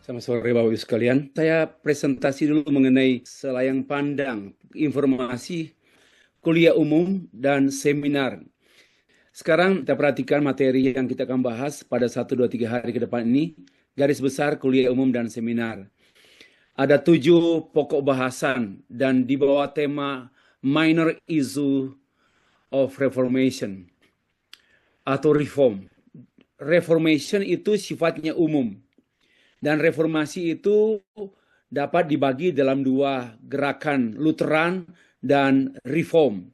Selamat sore Bapak Ibu sekalian. Saya presentasi dulu mengenai selayang pandang informasi kuliah umum dan seminar. Sekarang kita perhatikan materi yang kita akan bahas pada 1, 2, 3 hari ke depan ini. Garis besar kuliah umum dan seminar. Ada 7 pokok bahasan dan di bawah tema Minor Issue of Reformation atau Reform. Reformation itu sifatnya umum. Dan reformasi itu dapat dibagi dalam 2 gerakan, Lutheran dan Reform.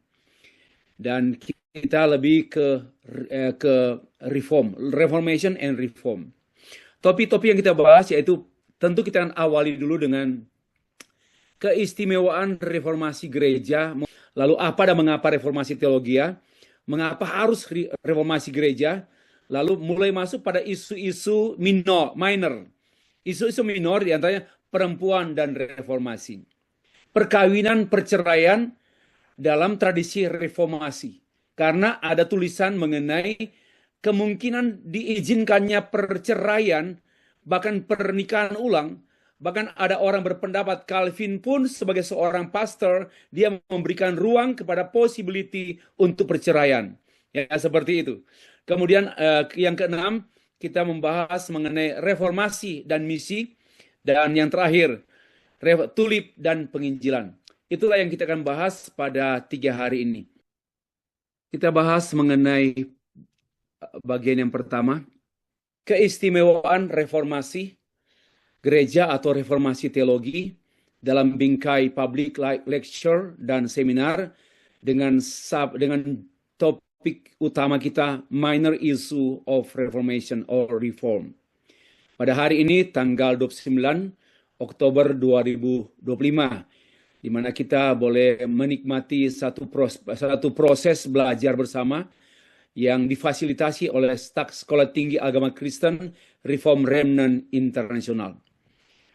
Dan kita lebih ke Reform, Reformation and Reform. Topik-topik yang kita bahas yaitu tentu kita akan awali dulu dengan keistimewaan reformasi gereja, lalu apa dan mengapa reformasi teologia, mengapa harus reformasi gereja, lalu mulai masuk pada isu-isu minor. Isu-isu minor diantaranya perempuan dan reformasi. Perkawinan, perceraian dalam tradisi reformasi. Karena ada tulisan mengenai kemungkinan diizinkannya perceraian, bahkan pernikahan ulang. Bahkan ada orang berpendapat Calvin pun sebagai seorang pastor, dia memberikan ruang kepada possibility untuk perceraian. Ya, seperti itu. Kemudian yang keenam, kita membahas mengenai reformasi dan misi. Dan yang terakhir, tulip dan penginjilan. Itulah yang kita akan bahas pada 3 hari ini. Kita bahas mengenai bagian yang pertama, keistimewaan reformasi gereja atau reformasi teologi dalam bingkai public lecture dan seminar dengan topik utama kita minor issue of reformation or reform. Pada hari ini tanggal 29 Oktober 2025, di mana kita boleh menikmati satu proses belajar bersama yang difasilitasi oleh Staf Sekolah Tinggi Agama Kristen Reform Remnant Internasional.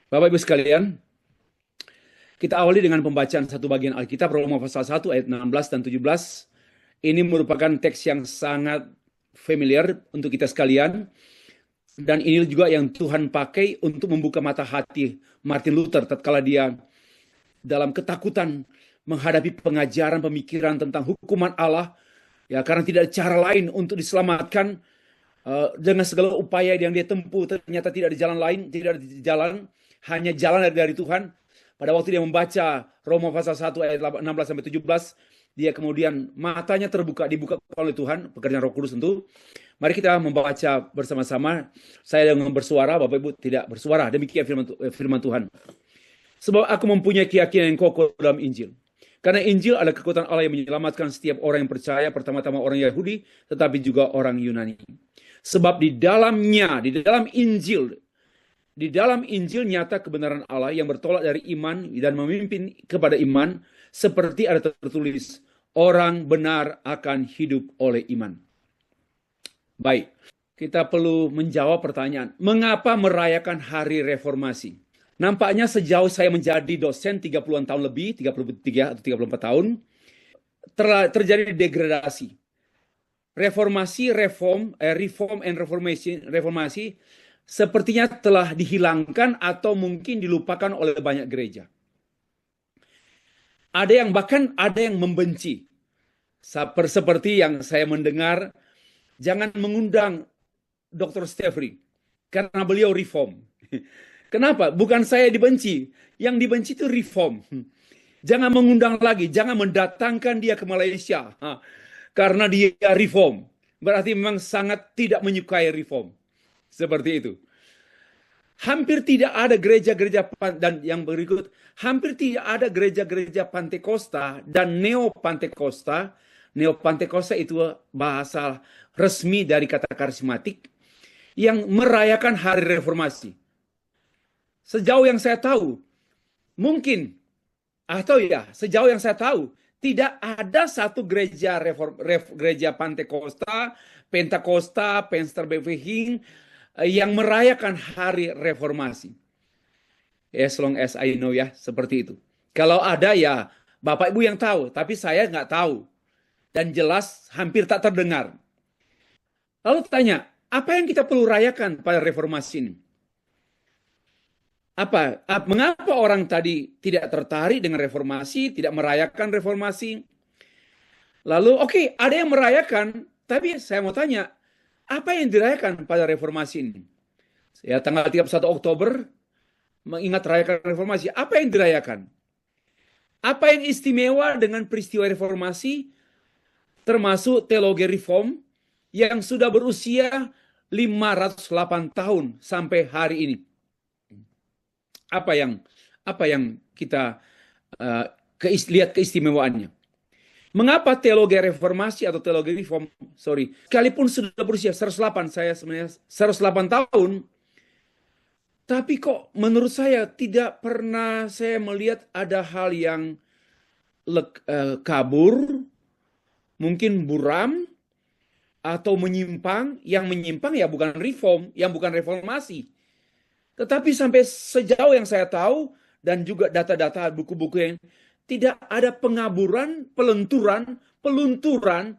Bapak Ibu sekalian, kita awali dengan pembacaan satu bagian Alkitab, Roma pasal 1 ayat 16 dan 17. Ini merupakan teks yang sangat familiar untuk kita sekalian. Dan ini juga yang Tuhan pakai untuk membuka mata hati Martin Luther tatkala dia dalam ketakutan menghadapi pengajaran pemikiran tentang hukuman Allah, ya, karena tidak ada cara lain untuk diselamatkan. Dengan segala upaya yang dia tempuh, ternyata tidak ada jalan lain, tidak ada jalan, hanya jalan dari Tuhan. Pada waktu dia membaca Roma pasal 1 ayat 16-17, dia kemudian matanya dibuka oleh Tuhan, pekerjaan Roh Kudus tentu. Mari kita membaca bersama-sama. Saya dengan bersuara, Bapak Ibu tidak bersuara. Demikian firman Tuhan. Sebab aku mempunyai keyakinan yang kokoh dalam Injil. Karena Injil adalah kekuatan Allah yang menyelamatkan setiap orang yang percaya, pertama-tama orang Yahudi, tetapi juga orang Yunani. Sebab di dalam Injil nyata kebenaran Allah yang bertolak dari iman dan memimpin kepada iman, seperti ada tertulis, orang benar akan hidup oleh iman. Baik, kita perlu menjawab pertanyaan, mengapa merayakan hari reformasi? Nampaknya sejauh saya menjadi dosen 30-an tahun lebih, 33 atau 34 tahun, terjadi degradasi. Reformasi sepertinya telah dihilangkan atau mungkin dilupakan oleh banyak gereja. Bahkan ada yang membenci. Seperti yang saya mendengar, jangan mengundang Dr. Steffrey karena beliau reform. Kenapa? Bukan saya dibenci. Yang dibenci itu reform. Jangan mengundang lagi. Jangan mendatangkan dia ke Malaysia. Karena dia reform. Berarti memang sangat tidak menyukai reform. Seperti itu. Hampir tidak ada gereja-gereja, dan yang berikut, hampir tidak ada gereja-gereja Pantekosta dan Neo-Pantekosta. Neo-Pantekosta itu bahasa resmi dari kata karismatik yang merayakan hari reformasi. Sejauh yang saya tahu, sejauh yang saya tahu, tidak ada satu gereja gereja Pantekosta, Pensterbeving yang merayakan hari reformasi. As long as I know, ya, seperti itu. Kalau ada, ya Bapak Ibu yang tahu, tapi saya nggak tahu. Dan jelas hampir tak terdengar. Lalu tanya, apa yang kita perlu rayakan pada reformasi ini? Mengapa orang tadi tidak tertarik dengan reformasi, tidak merayakan reformasi? Lalu, oke, ada yang merayakan, tapi saya mau tanya, apa yang dirayakan pada reformasi ini? Ya, tanggal 31 Oktober, mengingat rayakan reformasi, apa yang dirayakan? Apa yang istimewa dengan peristiwa reformasi, termasuk teologi reform, yang sudah berusia 508 tahun sampai hari ini? Apa yang kita lihat keistimewaannya? Mengapa teologi reformasi atau teologi reform, sekalipun sudah berusia 108, saya sebenarnya 108 tahun, tapi kok menurut saya tidak pernah saya melihat ada hal yang kabur, mungkin buram, atau menyimpang. Yang menyimpang ya bukan reform, yang bukan reformasi. Tetapi sampai sejauh yang saya tahu, dan juga data-data buku-buku yang tidak ada pengaburan, pelunturan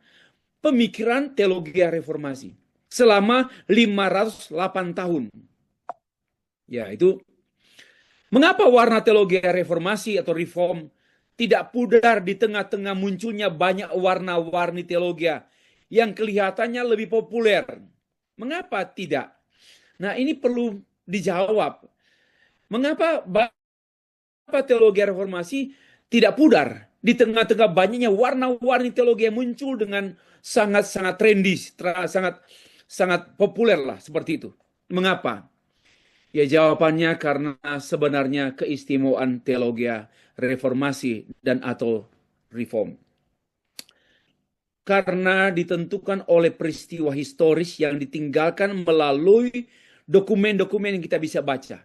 pemikiran teologi reformasi selama 508 tahun. Ya, itu mengapa warna teologi reformasi atau reform tidak pudar di tengah-tengah munculnya banyak warna-warni teologi yang kelihatannya lebih populer? Mengapa tidak? Nah, ini perlu dijawab. Mengapa teologi reformasi tidak pudar di tengah-tengah banyaknya warna-warni teologi yang muncul dengan sangat-sangat trendy, sangat populer lah seperti itu. Mengapa? Ya, jawabannya karena sebenarnya keistimewaan teologi reformasi dan atau reform. Karena ditentukan oleh peristiwa historis yang ditinggalkan melalui dokumen-dokumen yang kita bisa baca.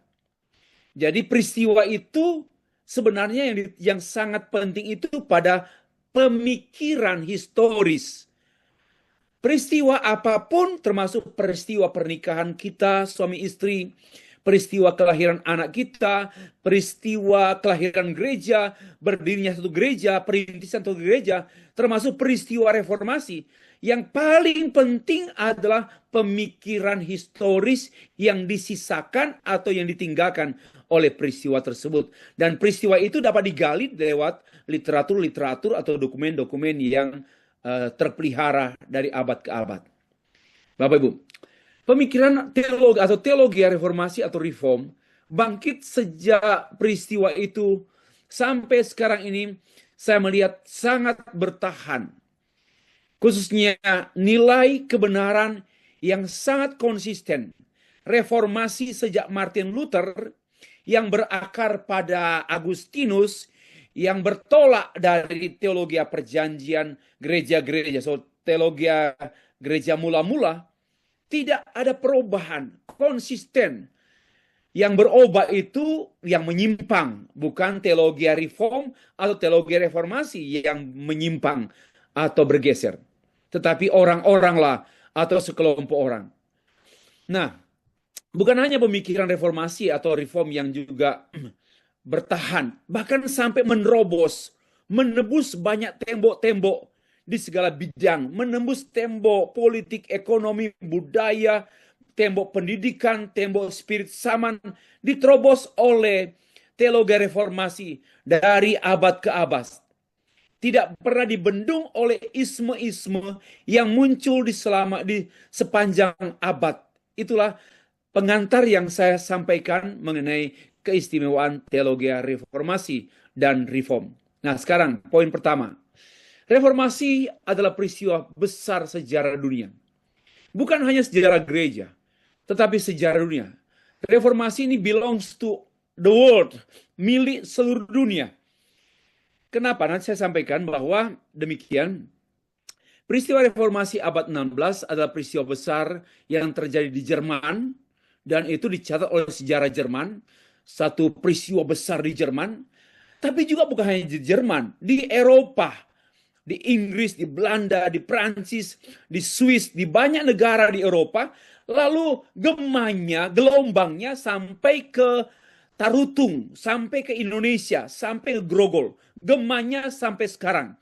Jadi peristiwa itu sebenarnya yang sangat penting itu pada pemikiran historis. Peristiwa apapun, termasuk peristiwa pernikahan kita, suami istri, peristiwa kelahiran anak kita, peristiwa kelahiran gereja, berdirinya satu gereja, perintisan satu gereja, termasuk peristiwa reformasi. Yang paling penting adalah pemikiran historis yang disisakan atau yang ditinggalkan oleh peristiwa tersebut. Dan peristiwa itu dapat digali lewat literatur-literatur atau dokumen-dokumen yang terpelihara dari abad ke abad. Bapak Ibu, pemikiran teologi reformasi atau reform bangkit sejak peristiwa itu sampai sekarang ini saya melihat sangat bertahan. Khususnya nilai kebenaran yang sangat konsisten. Reformasi sejak Martin Luther yang berakar pada Agustinus yang bertolak dari teologi perjanjian gereja-gereja, teologi gereja mula-mula, tidak ada perubahan, konsisten. Yang berubah itu yang menyimpang, bukan teologi reform atau teologi reformasi yang menyimpang atau bergeser. Tetapi orang-orang lah atau sekelompok orang. Nah, bukan hanya pemikiran reformasi atau reform yang juga bertahan, bahkan sampai menebus banyak tembok-tembok di segala bidang, menembus tembok politik, ekonomi, budaya, tembok pendidikan, tembok spirit zaman, diterobos oleh teologi reformasi dari abad ke abad. Tidak pernah dibendung oleh isme-isme yang muncul di sepanjang abad. Itulah pengantar yang saya sampaikan mengenai keistimewaan teologi reformasi dan reform. Nah, sekarang poin pertama. Reformasi adalah peristiwa besar sejarah dunia. Bukan hanya sejarah gereja, tetapi sejarah dunia. Reformasi ini belongs to the world, milik seluruh dunia. Kenapa? Nanti saya sampaikan bahwa demikian. Peristiwa reformasi abad 16 adalah peristiwa besar yang terjadi di Jerman, dan itu dicatat oleh sejarah Jerman, satu peristiwa besar di Jerman, tapi juga bukan hanya di Jerman, di Eropa, di Inggris, di Belanda, di Prancis, di Swiss, di banyak negara di Eropa, lalu gelombangnya sampai ke Tarutung, sampai ke Indonesia, sampai ke Grogol, gemanya sampai sekarang,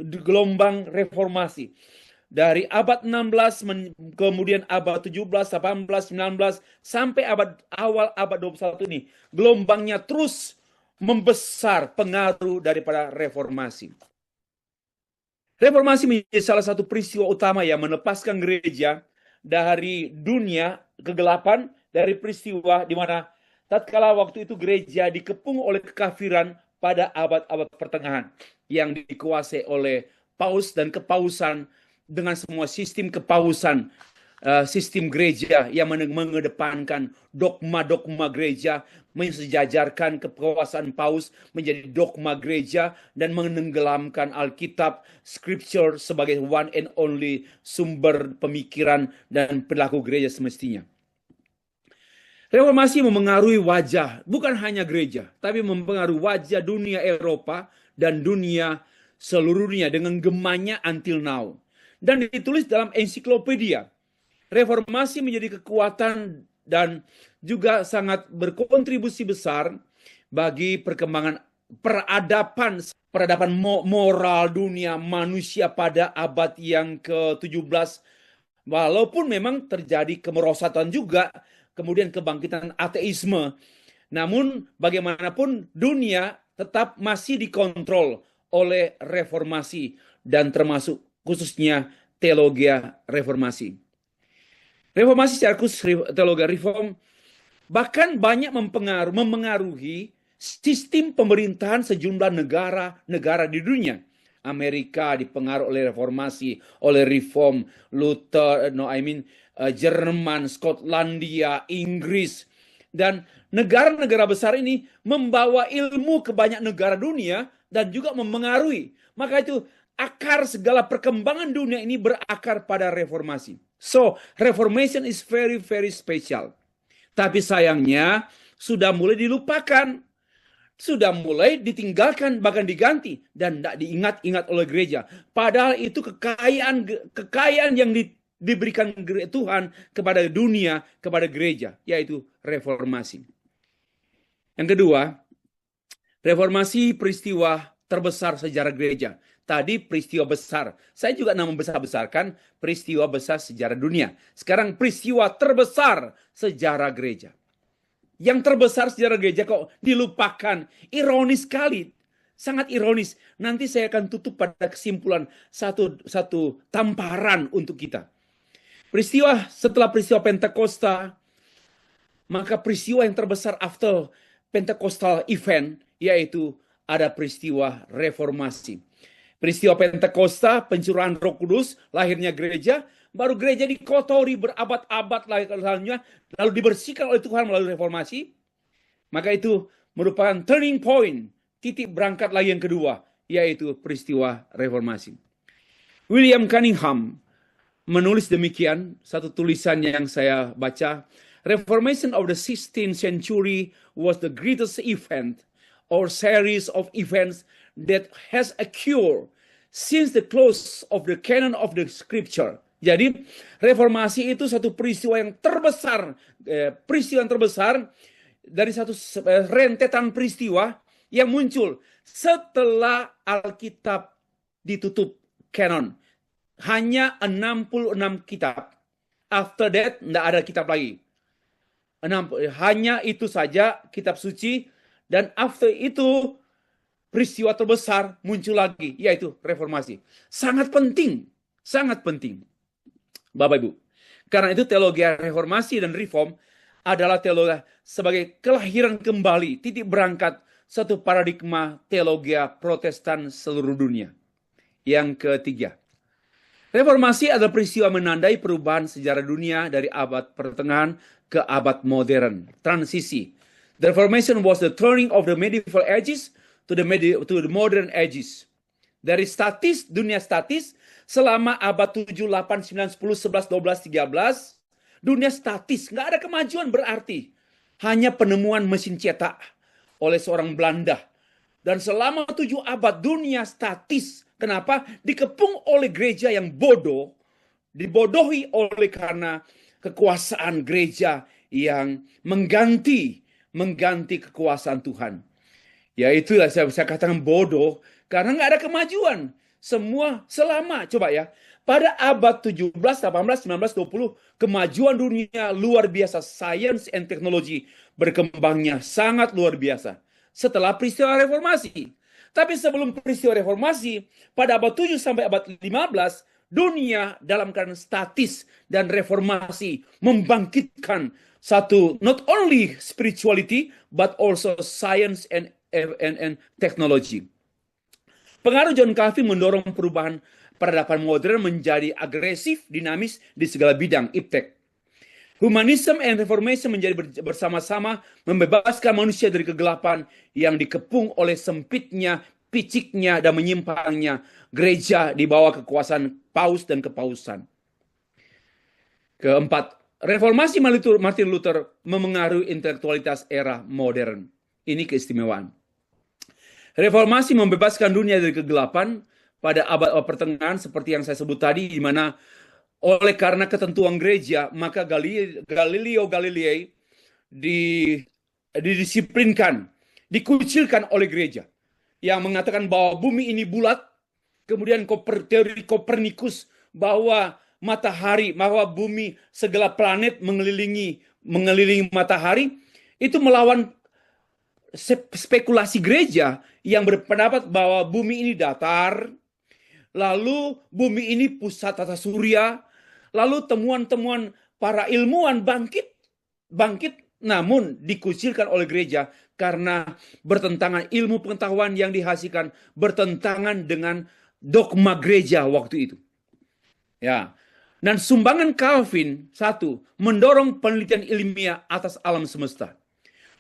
gelombang reformasi. Dari abad 16, kemudian abad 17, 18, 19, sampai awal abad 21 ini. Gelombangnya terus membesar pengaruh daripada reformasi. Reformasi menjadi salah satu peristiwa utama yang melepaskan gereja dari dunia kegelapan, dari peristiwa di mana tatkala waktu itu gereja dikepung oleh kekafiran pada abad-abad pertengahan yang dikuasai oleh paus dan kepausan dengan semua sistem kepausan, sistem gereja yang mengedepankan dogma-dogma gereja, mensejajarkan kekuasaan paus menjadi dogma gereja dan menenggelamkan Alkitab, Scripture sebagai one and only sumber pemikiran dan perilaku gereja semestinya. Reformasi memengaruhi wajah, bukan hanya gereja, tapi mempengaruhi wajah dunia Eropa dan dunia seluruhnya dengan gemanya until now. Dan ditulis dalam ensiklopedia. Reformasi menjadi kekuatan dan juga sangat berkontribusi besar bagi perkembangan peradaban moral dunia manusia pada abad yang ke-17. Walaupun memang terjadi kemerosatan juga, kemudian kebangkitan ateisme. Namun bagaimanapun dunia tetap masih dikontrol oleh reformasi dan termasuk khususnya teologi reformasi. Reformasi secara khusus teologi reform bahkan banyak memengaruhi sistem pemerintahan sejumlah negara di dunia. Amerika dipengaruhi oleh reformasi, oleh reform, Luther, Jerman, Skotlandia, Inggris. Dan negara-negara besar ini membawa ilmu ke banyak negara dunia dan juga memengaruhi. Maka itu akar segala perkembangan dunia ini berakar pada reformasi. So, reformation is very, very special. Tapi sayangnya sudah mulai dilupakan, sudah mulai ditinggalkan, bahkan diganti dan tidak diingat-ingat oleh gereja. Padahal itu kekayaan yang diberikan Tuhan kepada dunia, kepada gereja, yaitu reformasi. Yang kedua, reformasi peristiwa terbesar sejarah gereja. Tadi peristiwa besar. Saya juga membesar-besarkan peristiwa besar sejarah dunia. Sekarang peristiwa terbesar sejarah gereja. Yang terbesar sejarah gereja kok dilupakan. Ironis sekali. Sangat ironis. Nanti saya akan tutup pada kesimpulan satu tamparan untuk kita. Setelah peristiwa Pentakosta, maka peristiwa yang terbesar after Pentecostal event, yaitu ada peristiwa reformasi. Peristiwa Pentakosta, pencurahan Roh Kudus, lahirnya gereja, baru gereja dikotori berabad-abad lalu dibersihkan oleh Tuhan melalui reformasi. Maka itu merupakan turning point, titik berangkat lagi yang kedua, yaitu peristiwa reformasi. William Cunningham menulis demikian, satu tulisan yang saya baca, Reformation of the 16th century was the greatest event or series of events that has occurred since the close of the canon of the scripture. Jadi reformasi itu satu peristiwa yang terbesar, dari satu rentetan peristiwa yang muncul setelah Alkitab ditutup canon. Hanya 66 kitab. After that, tidak ada kitab lagi. Hanya itu saja kitab suci. Dan after itu, peristiwa terbesar muncul lagi, yaitu reformasi. Sangat penting. Sangat penting. Bapak Ibu. Karena itu teologi reformasi dan reform adalah teologi sebagai kelahiran kembali, titik berangkat satu paradigma teologi Protestan seluruh dunia. Yang ketiga. Reformasi adalah peristiwa menandai perubahan sejarah dunia dari abad pertengahan ke abad modern. Transisi. The Reformation was the turning of the medieval ages to the modern ages. Dari dunia statis, selama abad 7, 8, 9, 10, 11, 12, 13, dunia statis, nggak ada kemajuan berarti. Hanya penemuan mesin cetak oleh seorang Belanda. Dan selama 7 abad dunia statis. Kenapa? Dikepung oleh gereja yang bodoh, dibodohi oleh karena kekuasaan gereja yang mengganti kekuasaan Tuhan. Ya itulah saya katakan bodoh, karena nggak ada kemajuan. Coba ya, Pada abad 17, 18, 19, 20, kemajuan dunia luar biasa, science and technology berkembangnya sangat luar biasa setelah peristiwa reformasi. Tapi sebelum peristiwa reformasi, pada abad 7 sampai abad 15, dunia dalam keadaan statis dan reformasi membangkitkan satu not only spirituality but also science and technology. Pengaruh John Calvin mendorong perubahan peradaban modern menjadi agresif, dinamis di segala bidang iptek. Humanism and Reformation menjadi bersama-sama membebaskan manusia dari kegelapan yang dikepung oleh sempitnya, piciknya, dan menyimpangnya gereja di bawah kekuasaan paus dan kepausan. Keempat, reformasi Martin Luther memengaruhi intelektualitas era modern. Ini keistimewaan. Reformasi membebaskan dunia dari kegelapan pada abad pertengahan seperti yang saya sebut tadi, di mana oleh karena ketentuan gereja, maka Galileo Galilei didisiplinkan, dikucilkan oleh gereja, yang mengatakan bahwa bumi ini bulat. Kemudian teori Kopernikus bahwa matahari, bahwa bumi, segala planet mengelilingi matahari, itu melawan spekulasi gereja yang berpendapat bahwa bumi ini datar, lalu bumi ini pusat tata surya, lalu temuan-temuan para ilmuwan bangkit, namun dikucilkan oleh gereja karena bertentangan ilmu pengetahuan yang dihasilkan, bertentangan dengan dogma gereja waktu itu. Ya. Dan sumbangan Calvin, satu, mendorong penelitian ilmiah atas alam semesta,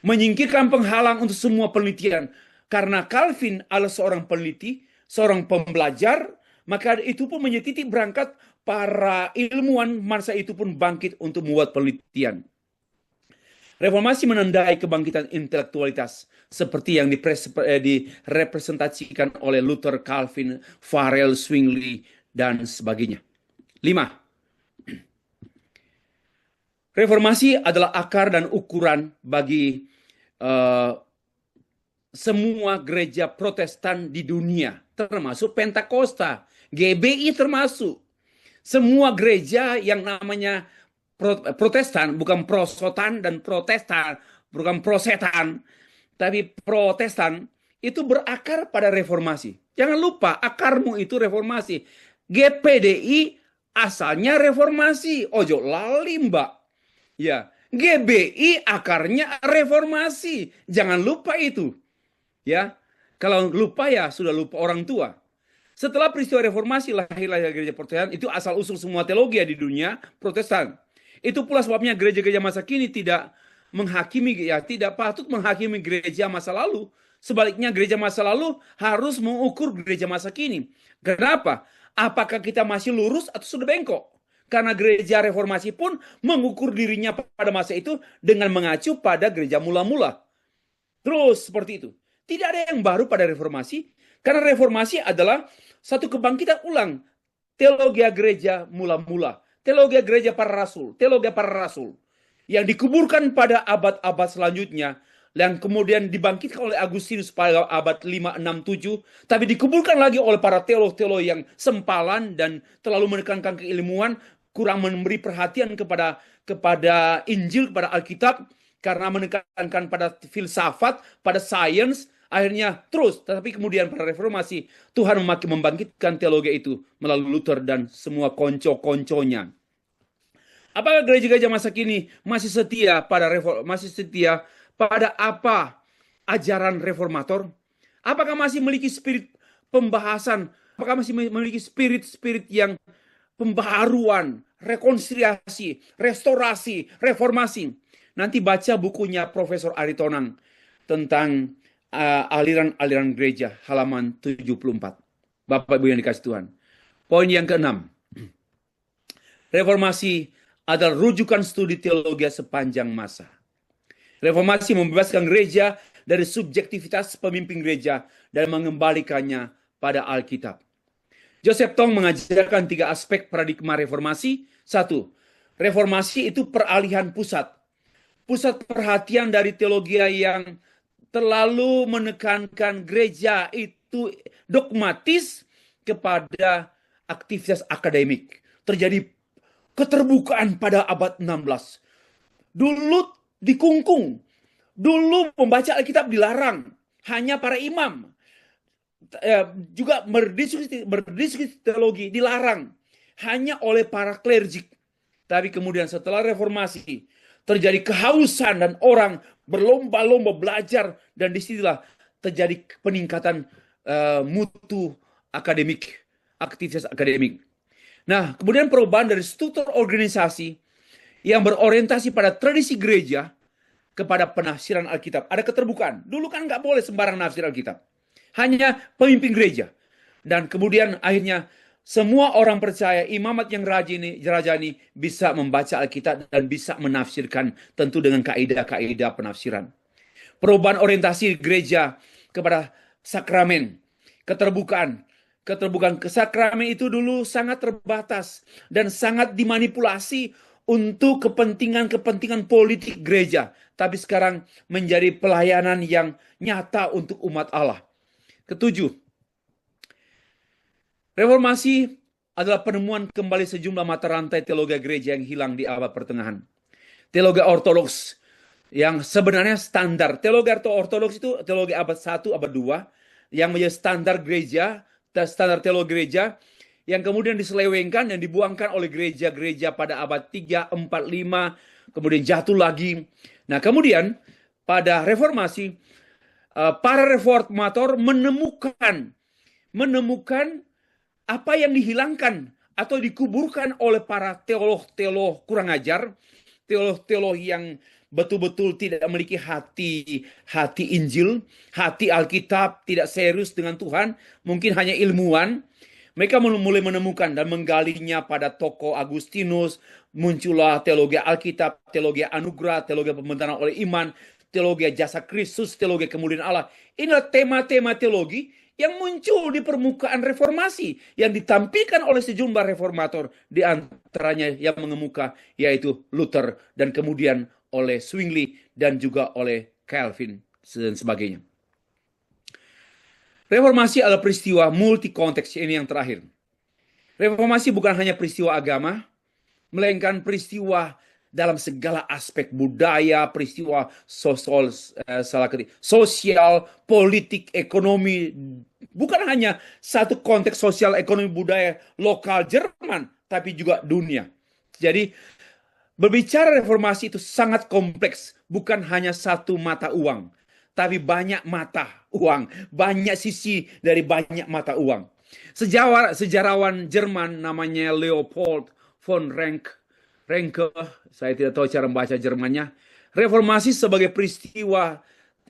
menyingkirkan penghalang untuk semua penelitian. Karena Calvin adalah seorang peneliti, seorang pembelajar, maka itu pun menjadi titik berangkat para ilmuwan masa itu pun bangkit untuk membuat penelitian. Reformasi menandai kebangkitan intelektualitas seperti yang direpresentasikan oleh Luther, Calvin, Farel, Zwingli, dan sebagainya. 5. Reformasi adalah akar dan ukuran bagi semua gereja Protestan di dunia, termasuk Pentakosta, GBI termasuk. Semua gereja yang namanya Protestan, bukan prosotan dan protestan, bukan prosetan, tapi Protestan, itu berakar pada reformasi. Jangan lupa, akarmu itu reformasi. GPDI asalnya reformasi, ojo lali mbak. Ya, GBI akarnya reformasi. Jangan lupa itu. Ya, kalau lupa ya sudah lupa orang tua. Setelah peristiwa reformasi lahirlah gereja Protestan, itu asal usul semua teologi di dunia Protestan. Itu pula sebabnya gereja-gereja masa kini tidak patut menghakimi gereja masa lalu. Sebaliknya gereja masa lalu harus mengukur gereja masa kini. Kenapa? Apakah kita masih lurus atau sudah bengkok? Karena gereja reformasi pun mengukur dirinya pada masa itu dengan mengacu pada gereja mula-mula. Terus seperti itu. Tidak ada yang baru pada reformasi, karena reformasi adalah satu kebangkitan ulang teologi gereja mula-mula. Teologi gereja para rasul, yang dikuburkan pada abad-abad selanjutnya, yang kemudian dibangkitkan oleh Agustinus pada abad 5, 6, 7, tapi dikuburkan lagi oleh para teolog-teolog yang sempalan dan terlalu menekankan keilmuan, kurang memberi perhatian kepada Injil, kepada Alkitab, karena menekankan pada filsafat, pada sains. Akhirnya terus, tetapi kemudian pada reformasi, Tuhan membangkitkan teologi itu melalui Luther dan semua konco-konconya. Apakah gereja-gereja masa kini masih setia pada apa ajaran reformator? Apakah masih memiliki spirit pembahasan? Apakah masih memiliki spirit yang pembaharuan, rekonsiliasi, restorasi, reformasi? Nanti baca bukunya Profesor Aritonang tentang aliran-aliran gereja, halaman 74. Bapak Ibu yang dikasih Tuhan. Poin yang ke-6. Reformasi adalah rujukan studi teologi sepanjang masa. Reformasi membebaskan gereja dari subjektivitas pemimpin gereja dan mengembalikannya pada Alkitab. Joseph Tong mengajarkan 3 aspek paradigma reformasi. 1. Reformasi itu peralihan pusat. Pusat perhatian dari teologi yang terlalu menekankan gereja itu dogmatis kepada aktivitas akademik. Terjadi keterbukaan pada abad 16. Dulu dikungkung. Dulu membaca Alkitab dilarang. Hanya para imam. Juga berdiskusi teologi dilarang. Hanya oleh para klergy. Tapi kemudian setelah reformasi, terjadi kehausan dan orang berlomba-lomba belajar. Dan disitulah terjadi peningkatan mutu akademik, aktivitas akademik. Nah, kemudian perubahan dari struktur organisasi yang berorientasi pada tradisi gereja kepada penafsiran Alkitab. Ada keterbukaan. Dulu kan nggak boleh sembarang nafsir Alkitab. Hanya pemimpin gereja. Dan kemudian akhirnya semua orang percaya imamat yang rajani bisa membaca Alkitab dan bisa menafsirkan tentu dengan kaidah-kaidah penafsiran. Perubahan orientasi gereja kepada sakramen, keterbukaan ke sakramen itu dulu sangat terbatas dan sangat dimanipulasi untuk kepentingan politik gereja. Tapi sekarang menjadi pelayanan yang nyata untuk umat Allah. Ketujuh, reformasi adalah penemuan kembali sejumlah mata rantai teologi gereja yang hilang di abad pertengahan. Teologi ortodoks yang sebenarnya standar. Teologi ortodoks itu teologi abad 1, abad 2 yang menjadi standar gereja, standar teologi gereja yang kemudian diselewengkan dan dibuangkan oleh gereja-gereja pada abad 3, 4, 5, kemudian jatuh lagi. Nah, kemudian pada reformasi para reformator menemukan apa yang dihilangkan atau dikuburkan oleh para teolog kurang ajar, teolog yang betul-betul tidak memiliki hati Injil, hati Alkitab, tidak serius dengan Tuhan, mungkin hanya ilmuwan. Mereka mulai menemukan dan menggalinya pada tokoh Agustinus, muncullah teologi Alkitab, teologi anugerah, teologi pembentangan oleh iman, teologi jasa Kristus, teologi kemuliaan Allah. Inilah tema-tema teologi yang muncul di permukaan reformasi yang ditampilkan oleh sejumlah reformator, di antaranya yang mengemuka yaitu Luther dan kemudian oleh Zwingli dan juga oleh Calvin dan sebagainya. Reformasi adalah peristiwa multi konteks, ini yang terakhir. Reformasi bukan hanya peristiwa agama, melainkan peristiwa dalam segala aspek budaya, peristiwa sosial, politik, ekonomi. Bukan hanya satu konteks sosial, ekonomi, budaya lokal Jerman, tapi juga dunia. Jadi berbicara reformasi itu sangat kompleks, bukan hanya satu mata uang, tapi banyak mata uang, banyak sisi dari banyak mata uang. Sejarawan Jerman namanya Leopold von Ranke, saya tidak tahu cara membaca Jermannya. Reformasi sebagai peristiwa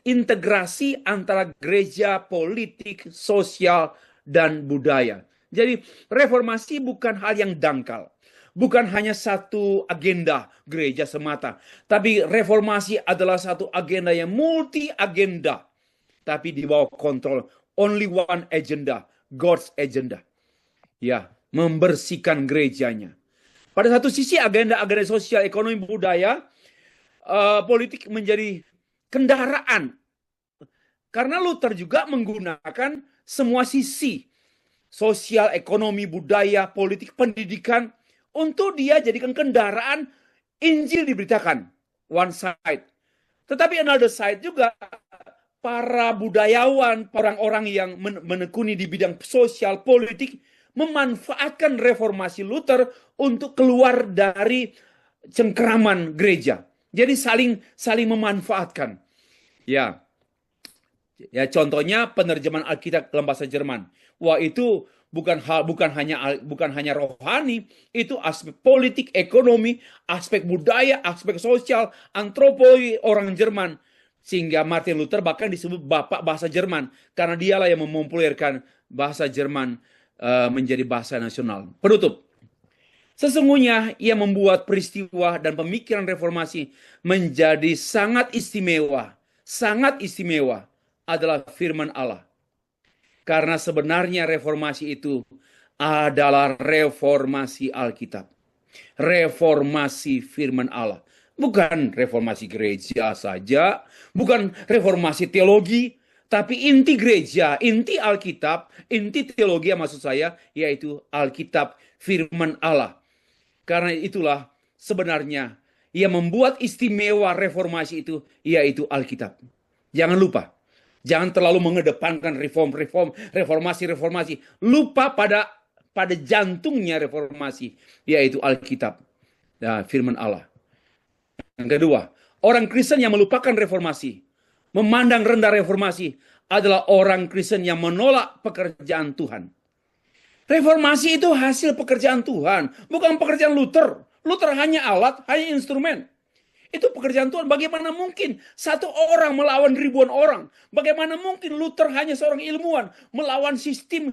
integrasi antara gereja, politik, sosial, dan budaya. Jadi reformasi bukan hal yang dangkal. Bukan hanya satu agenda gereja semata. Tapi reformasi adalah satu agenda yang multi-agenda. Tapi di bawah kontrol. Only one agenda. God's agenda. Ya, membersihkan gerejanya. Pada satu sisi agenda-agenda sosial, ekonomi, budaya, politik menjadi kendaraan. Karena Luther juga menggunakan semua sisi. Sosial, ekonomi, budaya, politik, pendidikan. Untuk dia jadikan kendaraan Injil diberitakan. One side. Tetapi another side juga para budayawan, orang-orang yang menekuni di bidang sosial, politik, memanfaatkan reformasi Luther untuk keluar dari cengkeraman gereja. Jadi saling memanfaatkan. Ya, contohnya penerjemahan Alkitab dalam bahasa Jerman. Wah, itu bukan hanya rohani, itu aspek politik, ekonomi, aspek budaya, aspek sosial, antropologi orang Jerman. Sehingga Martin Luther bahkan disebut bapak bahasa Jerman, karena dialah yang mempopulerkan bahasa Jerman menjadi bahasa nasional. Penutup. Sesungguhnya ia membuat peristiwa dan pemikiran reformasi menjadi sangat istimewa adalah firman Allah. Karena sebenarnya reformasi itu adalah reformasi Alkitab. Reformasi firman Allah. Bukan reformasi gereja saja, bukan reformasi teologi, Tapi inti gereja, inti Alkitab, inti teologi maksud saya, yaitu Alkitab, firman Allah. Karena itulah sebenarnya yang membuat istimewa reformasi itu, yaitu Alkitab. Jangan lupa. Jangan terlalu mengedepankan reformasi. Lupa pada jantungnya reformasi, yaitu Alkitab. Nah, firman Allah. Yang kedua, orang Kristen yang melupakan reformasi, memandang rendah reformasi, adalah orang Kristen yang menolak pekerjaan Tuhan. Reformasi itu hasil pekerjaan Tuhan, bukan pekerjaan Luther. Luther hanya alat, hanya instrumen. Itu pekerjaan Tuhan. Bagaimana mungkin satu orang melawan ribuan orang? Bagaimana mungkin Luther hanya seorang ilmuwan melawan sistem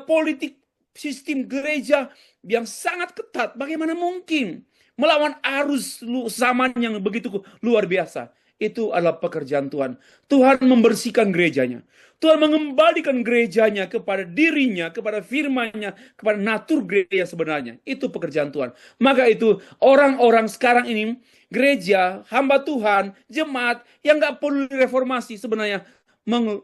politik, sistem gereja yang sangat ketat? Bagaimana mungkin melawan arus zaman yang begitu luar biasa? Itu adalah pekerjaan Tuhan. Tuhan membersihkan gerejanya. Tuhan mengembalikan gerejanya kepada dirinya, kepada firman-Nya, kepada natur gereja sebenarnya. Itu pekerjaan Tuhan. Maka itu orang-orang sekarang ini, gereja, hamba Tuhan, jemaat yang gak perlu reformasi sebenarnya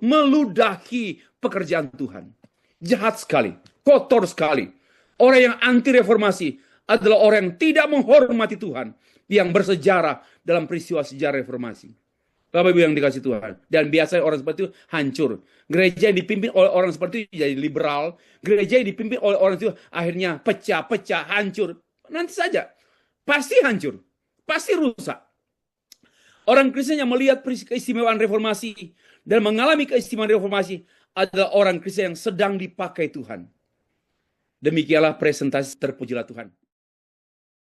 meludahi pekerjaan Tuhan. Jahat sekali, kotor sekali. Orang yang anti reformasi adalah orang yang tidak menghormati Tuhan, yang bersejarah dalam peristiwa sejarah reformasi. Bapak Ibu yang dikasih Tuhan. Dan biasanya orang seperti itu hancur. Gereja yang dipimpin oleh orang seperti itu jadi liberal. Gereja yang dipimpin oleh orang itu akhirnya pecah, hancur. Nanti saja. Pasti hancur. Pasti rusak. Orang Kristen yang melihat keistimewaan reformasi dan mengalami keistimewaan reformasi adalah orang Kristen yang sedang dipakai Tuhan. Demikianlah presentasi, terpujilah Tuhan.